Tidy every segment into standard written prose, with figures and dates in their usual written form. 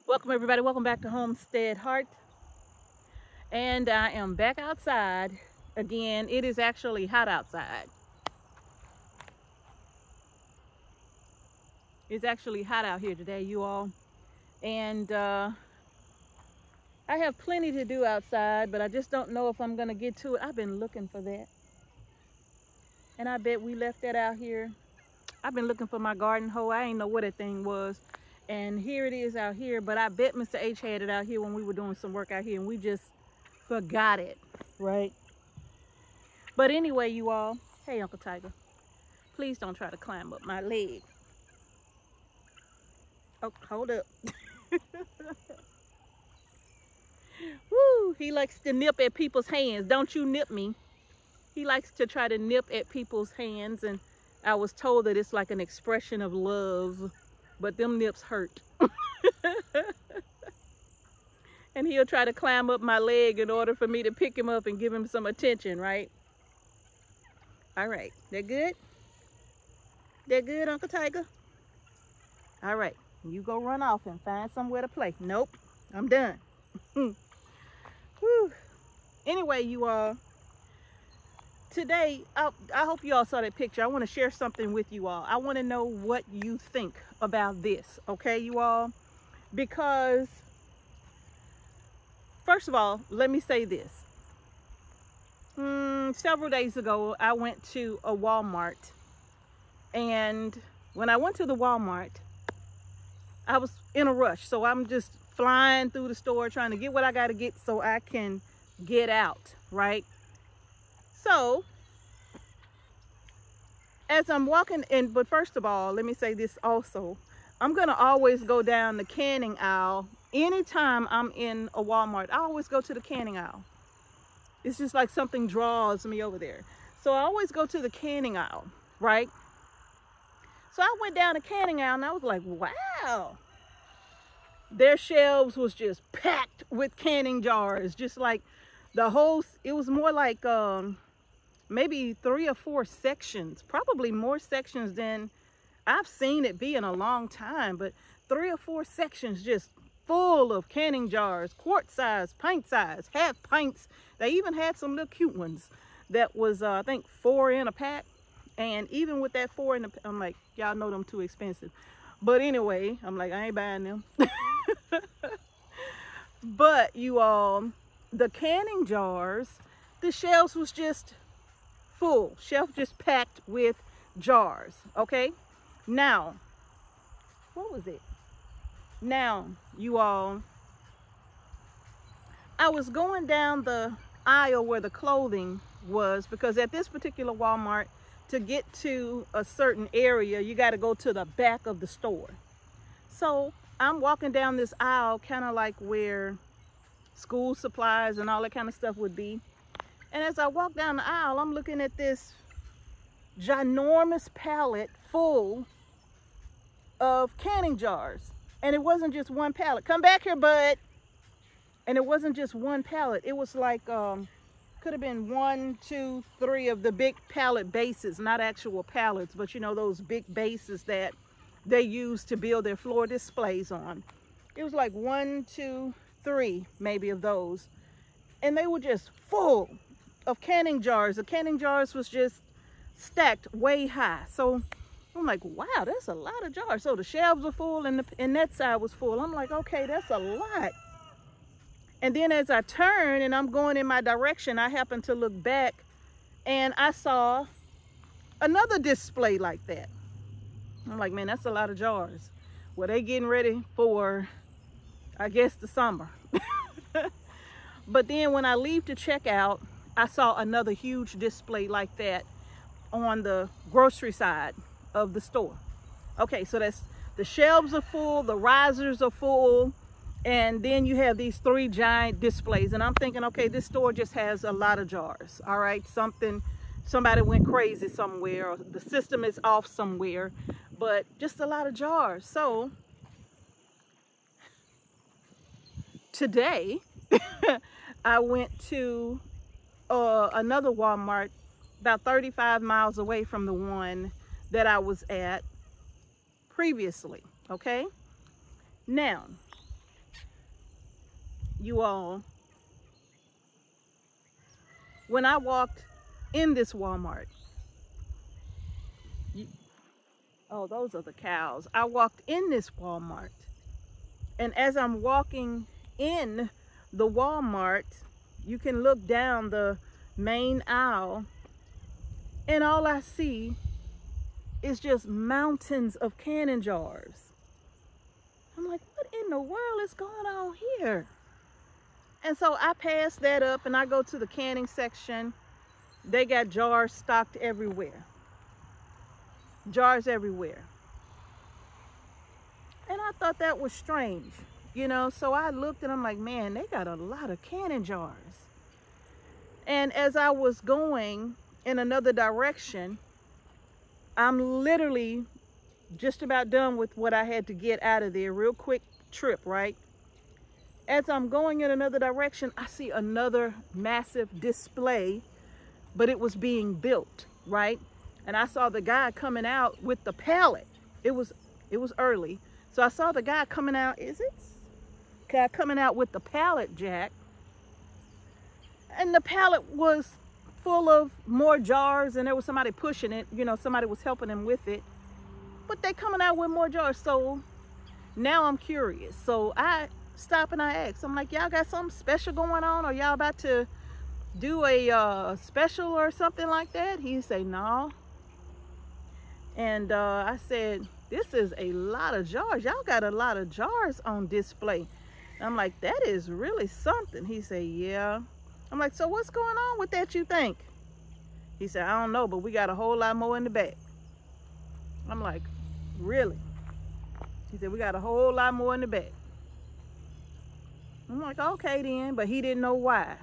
Welcome everybody, welcome back to Homestead Heart. And I am back outside again. It is actually hot outside. It's actually hot out here today, you all. And I have plenty to do outside, but I just don't know if I'm gonna get to it. I've been looking for that. And I bet we left that out here. I've been looking for my garden hoe. I ain't know what that thing was. And here it is out here, but I bet Mr. H had it out here when we were doing some work out here and we just forgot it, right? But anyway, you all, hey Uncle Tiger, please don't try to climb up my leg. Oh, hold up. Woo, he likes to nip at people's hands. Don't you nip me. He likes to try to nip at people's hands, and I was told that it's like an expression of love, but them nips hurt. And he'll try to climb up my leg in order for me to pick him up and give him some attention, right? All right, that good? That good, Uncle Tiger? All right, you go run off and find somewhere to play. Nope, I'm done. Whew. Anyway, you all, today, I hope you all saw that picture. I want to share something with you all. I want to know what you think about this, okay, you all? Because, first of all, let me say this. Several days ago, I went to a Walmart. And when I went to the Walmart, I was in a rush. So I'm just flying through the store trying to get what I got to get so I can get out, right? So as I'm walking in, but first of all, let me say this also. I'm going to always go down the canning aisle. Anytime I'm in a Walmart, I always go to the canning aisle. It's just like something draws me over there. So I always go to the canning aisle, right? So I went down the canning aisle and I was like, wow. Their shelves was just packed with canning jars, just like the whole, it was more like maybe 3 or 4 sections, probably more sections than I've seen it be in a long time, but 3 or 4 sections just full of canning jars, quart size, pint size, half pints. They even had some little cute ones that was, I think, 4 in a pack. And even with that 4 in the, I'm like, y'all know them too expensive. But anyway, I'm like, I ain't buying them. But you all, the canning jars, the shelves was just full. Shelf just packed with jars, okay? Now, what was it? Now, you all, I was going down the aisle where the clothing was, because at this particular Walmart, to get to a certain area, you got to go to the back of the store. So I'm walking down this aisle, kind of like where school supplies and all that kind of stuff would be. And as I walk down the aisle, I'm looking at this ginormous pallet full of canning jars. And it wasn't just one pallet. Come back here, bud. And it wasn't just one pallet. It was like, could have been 1, 2, 3 of the big pallet bases, not actual pallets, but you know, those big bases that they use to build their floor displays on. It was like 1, 2, 3 maybe of those. And they were just full of canning jars. The canning jars was just stacked way high. So I'm like, wow, that's a lot of jars. So the shelves are full and that side was full. I'm like, okay, that's a lot. And then as I turn and I'm going in my direction, I happen to look back and I saw another display like that. I'm like, man, that's a lot of jars. Well, they getting ready for, I guess, the summer. But then when I leave to check out, I saw another huge display like that on the grocery side of the store. Okay, so that's, the shelves are full, the risers are full, and then you have these 3 giant displays. And I'm thinking, okay, this store just has a lot of jars. All right, somebody went crazy somewhere, or the system is off somewhere, but just a lot of jars. So today I went to another Walmart about 35 miles away from the one that I was at previously, okay? Now, you all, when I walked in this Walmart, oh, those are the cows. I walked in this Walmart, and as I'm walking in the Walmart, you can look down the main aisle, and all I see is just mountains of canning jars. I'm like, what in the world is going on here? And so I pass that up and I go to the canning section. They got jars stocked everywhere. Jars everywhere. And I thought that was strange, you know, so I looked and I'm like, man, they got a lot of canning jars. And as I was going in another direction, I'm literally just about done with what I had to get out of there. Real quick trip, right? As I'm going in another direction, I see another massive display, but it was being built, right? And I saw the guy coming out with the pallet. It was early. So I saw the guy coming out, guy coming out with the pallet jack. And the pallet was full of more jars, and there was somebody pushing it. You know, somebody was helping him with it. But they coming out with more jars. So now I'm curious. So I stop and I ask. I'm like, y'all got something special going on? Or y'all about to do a special or something like that? He say, no. And I said, this is a lot of jars. Y'all got a lot of jars on display. And I'm like, that is really something. He said, yeah. I'm like, so what's going on with that, you think? He said, I don't know, but we got a whole lot more in the back. I'm like, really? He said, we got a whole lot more in the back. I'm like, okay then, but he didn't know why.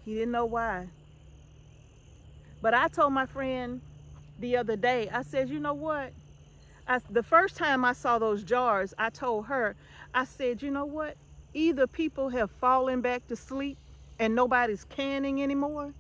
He didn't know why. But I told my friend the other day, I said, you know what? The first time I saw those jars, I told her, I said, you know what? Either people have fallen back to sleep and nobody's canning anymore,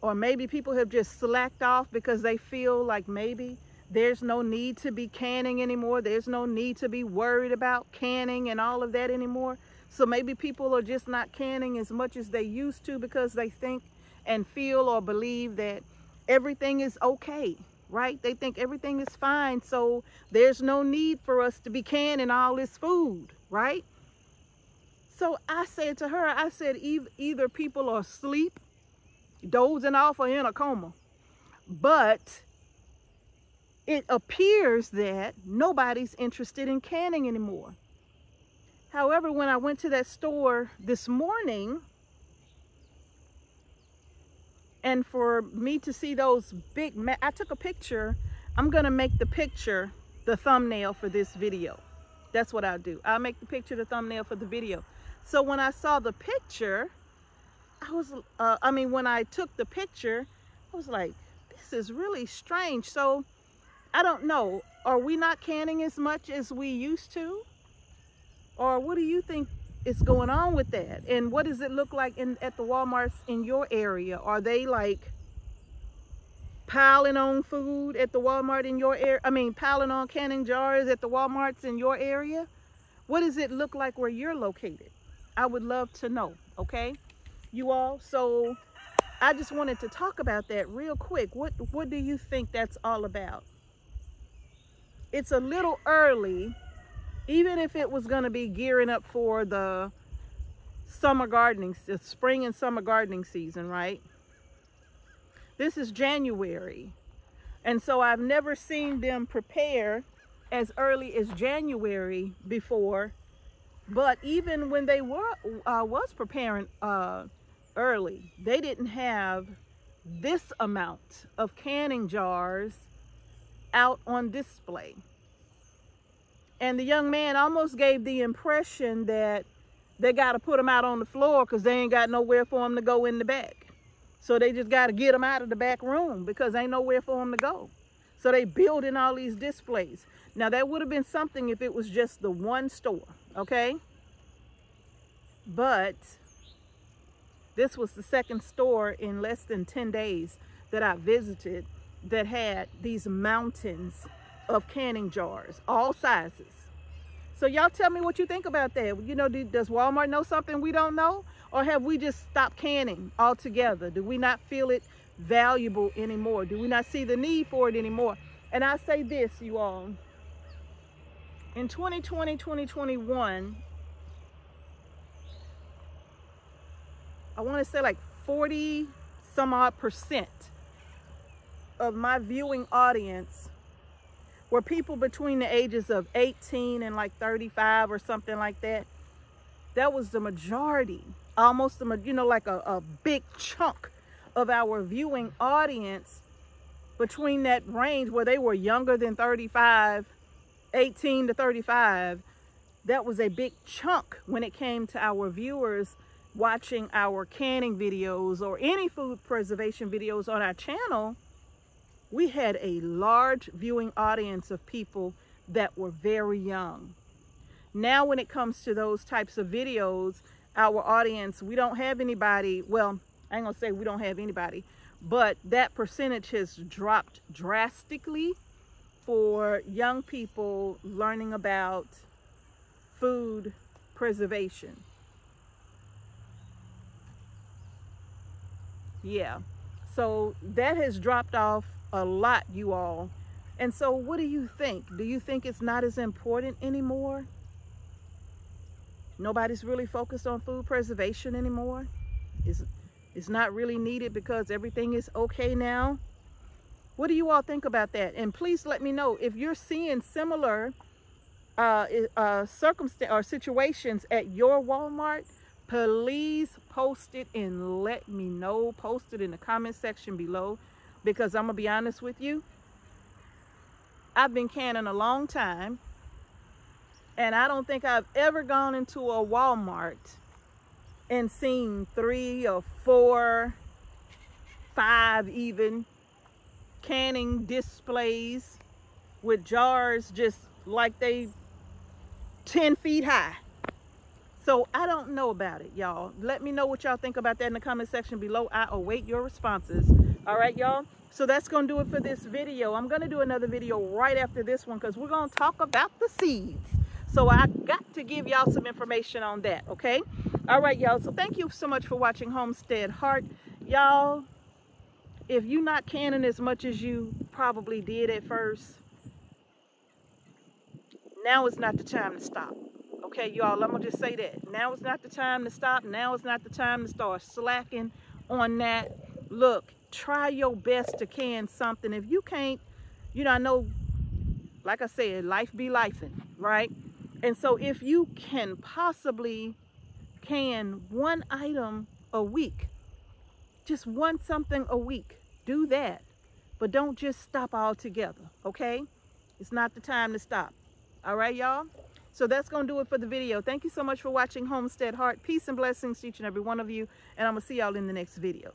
or maybe people have just slacked off because they feel like maybe there's no need to be canning anymore. There's no need to be worried about canning and all of that anymore. So maybe people are just not canning as much as they used to because they think and feel or believe that everything is okay, right? They think everything is fine. So there's no need for us to be canning all this food, right? So I said to her, I said, either people are asleep, dozing off, or in a coma. But it appears that nobody's interested in canning anymore. However, when I went to that store this morning, and for me to see those big, I took a picture. I'm going to make the picture the thumbnail for this video. That's what I'll do. I'll make the picture the thumbnail for the video. So when I saw the picture, when I took the picture, I was like, this is really strange. So I don't know. Are we not canning as much as we used to? Or what do you think is going on with that? And what does it look like at the Walmarts in your area? Are they like piling on food at the Walmart in your area? Piling on canning jars at the Walmarts in your area? What does it look like where you're located? I would love to know, okay, you all? So I just wanted to talk about that real quick. What do you think that's all about? It's a little early, even if it was going to be gearing up for the summer gardening, the spring and summer gardening season, right? This is January. And so I've never seen them prepare as early as January before. But even when they was preparing early, they didn't have this amount of canning jars out on display. And the young man almost gave the impression that they got to put them out on the floor because they ain't got nowhere for them to go in the back. So they just got to get them out of the back room because ain't nowhere for them to go. So they building all these displays. Now that would have been something if it was just the one store, okay? But this was the second store in less than 10 days that I visited that had these mountains of canning jars, all sizes. So y'all tell me what you think about that. You know, does Walmart know something we don't know? Or have we just stopped canning altogether? Do we not feel it valuable anymore? Do we not see the need for it anymore? And I say this, you all. In 2020, 2021, I want to say like 40 some odd % of my viewing audience were people between the ages of 18 and like 35 or something like that. That was the majority, almost, you know, like a big chunk of our viewing audience between that range where they were younger than 35, 18 to 35. That was a big chunk when it came to our viewers watching our canning videos or any food preservation videos on our channel. We had a large viewing audience of people that were very young. Now, when it comes to those types of videos, our audience, we don't have anybody, well, I ain't gonna say we don't have anybody, but that percentage has dropped drastically for young people learning about food preservation. Yeah, so that has dropped off a lot, you all. And so what do you think? Do you think it's not as important anymore? Nobody's really focused on food preservation anymore? It's not really needed because everything is okay now? What do you all think about that? And please let me know if you're seeing similar circumstances or situations at your Walmart. Please post it and let me know. Post it in the comment section below, because I'm gonna be honest with you, I've been canning a long time, and I don't think I've ever gone into a Walmart and seen 3 or 4, 5 even canning displays with jars just like they 10 feet high. So I don't know about it, y'all. Let me know what y'all think about that in the comment section below. I await your responses. All right, y'all. So that's going to do it for this video. I'm going to do another video right after this one because we're going to talk about the seeds. So I got to give y'all some information on that, okay? All right, y'all. So thank you so much for watching Homestead Heart. Y'all, if you're not canning as much as you probably did at first, now is not the time to stop. Okay, y'all, I'm going to just say that. Now is not the time to stop. Now is not the time to start slacking on that. Look, try your best to can something. If you can't, you know, I know, like I said, life be lifing, right? And so if you can possibly can one item a week, just one something a week, do that. But don't just stop altogether, okay? It's not the time to stop. All right, y'all? So that's going to do it for the video. Thank you so much for watching Homestead Heart. Peace and blessings to each and every one of you. And I'm going to see y'all in the next video.